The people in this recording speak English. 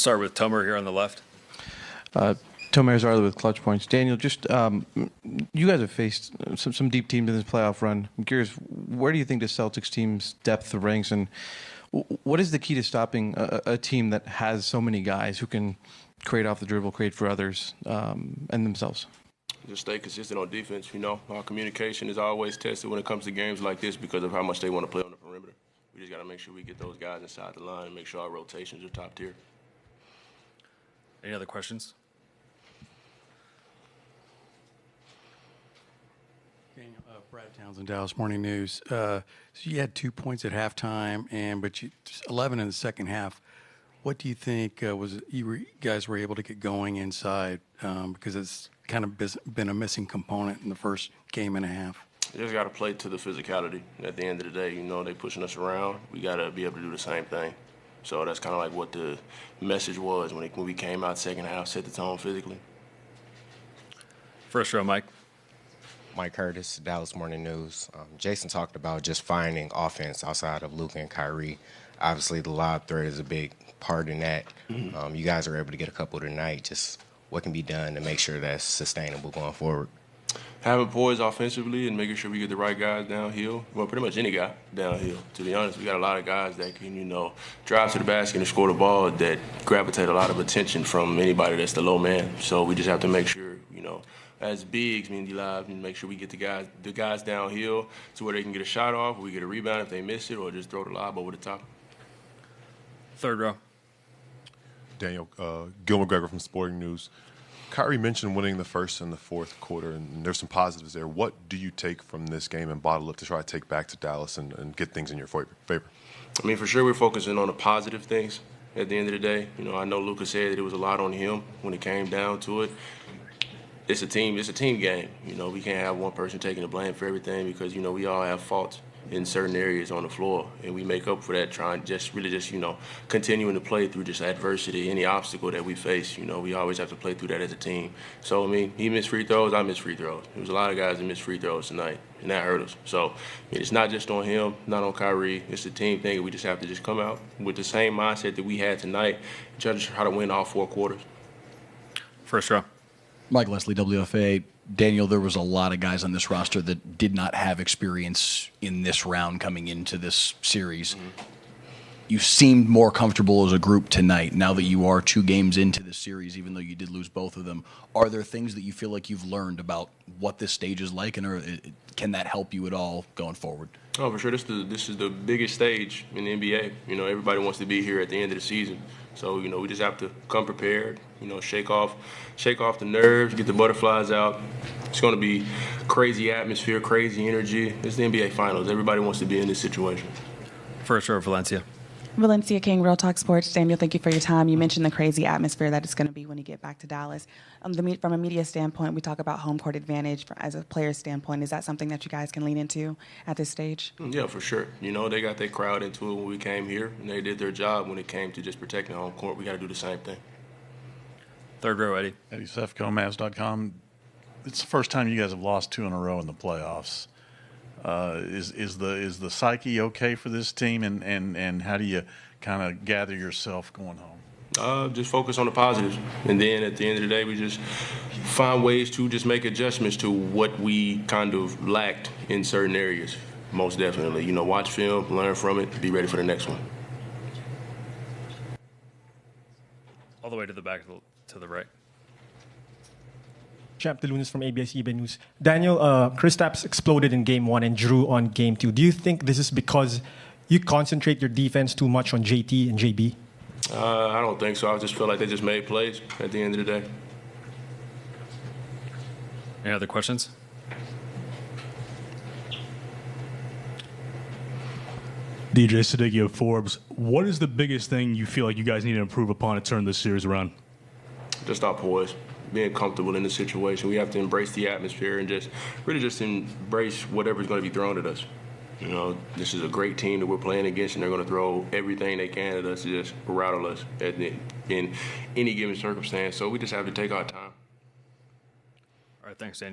start with Tomer here on the left. Tomer Zarla with Clutch Points. Daniel, just you guys have faced some deep teams in this playoff run. I'm curious, where do you think the Celtics team's depth ranks, and what is the key to stopping a team that has so many guys who can create off the dribble, create for others and themselves? Just stay consistent on defense. Our communication is always tested when it comes to games like this because of how much they want to play on the perimeter. We just got to make sure we get those guys inside the line and make sure our rotations are top tier. Any other questions? Daniel, Brad Townsend, Dallas Morning News. So you had 2 points at halftime, but 11 in the second half. What do you think you guys were able to get going inside? Because it's kind of been a missing component in the first game and a half. You just got to play to the physicality. At the end of the day, they pushing us around. We got to be able to do the same thing. So that's kind of like what the message was when we came out second half, set the tone physically. First row, Mike. Mike Curtis, Dallas Morning News. Jason talked about just finding offense outside of Luka and Kyrie. Obviously, the lob threat is a big part in that. You guys are able to get a couple tonight. Just what can be done to make sure that's sustainable going forward? Having poise offensively and making sure we get the right guys downhill. Well, pretty much any guy downhill, to be honest. We got a lot of guys that can, drive to the basket and score the ball that gravitate a lot of attention from anybody that's the low man. So we just have to make sure, as bigs, me and D-Live, make sure we get the guys downhill to where they can get a shot off, or we get a rebound if they miss it, or just throw the lob over the top. Third row. Daniel, Gil McGregor from Sporting News. Kyrie mentioned winning the first and the fourth quarter, and there's some positives there. What do you take from this game and bottle up to try to take back to Dallas and get things in your favor? For sure we're focusing on the positive things at the end of the day. I know Luka said that it was a lot on him when it came down to it. It's a team game. We can't have one person taking the blame for everything because, we all have faults in certain areas on the floor, and we make up for that trying just continuing to play through just adversity, any obstacle that we face. We always have to play through that as a team. So, he missed free throws, I missed free throws. There was a lot of guys that missed free throws tonight, and that hurt us. So, it's not just on him, not on Kyrie. It's a team thing. We just have to come out with the same mindset that we had tonight and try to win all 4 quarters. First row. Mike Leslie, WFA. Daniel, there was a lot of guys on this roster that did not have experience in this round coming into this series. You seemed more comfortable as a group tonight now that you are 2 games into the series, even though you did lose both of them. Are there things that you feel like you've learned about what this stage is like, and can that help you at all going forward? Oh, for sure. This is the biggest stage in the NBA. Everybody wants to be here at the end of the season. So, we just have to come prepared, shake off the nerves, get the butterflies out. It's going to be crazy atmosphere, crazy energy. It's the NBA Finals. Everybody wants to be in this situation. First row, Valencia. Valencia King, Real Talk Sports. Daniel, thank you for your time. You mentioned the crazy atmosphere that it's going to be when you get back to Dallas. From a media standpoint, we talk about home court advantage. As a player standpoint, is that something that you guys can lean into at this stage? Yeah, for sure. They got their crowd into it when we came here, and they did their job when it came to just protecting home court. We got to do the same thing. Third row, Eddie. Eddie Sefko, Mavs.com. It's the first time you guys have lost 2 in a row in the playoffs. Is the psyche okay for this team, and how do you kind of gather yourself going home? Just focus on the positives, and then at the end of the day, we just find ways to just make adjustments to what we kind of lacked in certain areas. Most definitely, watch film, learn from it, be ready for the next one. All the way to the back to the right. Champ DeLunas from ABS-CBN News. Daniel, Kristaps exploded in Game 1 and Drew on Game 2. Do you think this is because you concentrate your defense too much on JT and JB? I don't think so. I just feel like they just made plays at the end of the day. Any other questions? DJ Sadeghi of Forbes. What is the biggest thing you feel like you guys need to improve upon to turn this series around? Just our poise. Being comfortable in the situation. We have to embrace the atmosphere and just embrace whatever's going to be thrown at us. This is a great team that we're playing against, and they're going to throw everything they can at us to just rattle us in any given circumstance. So we just have to take our time. All right, thanks, Daniel.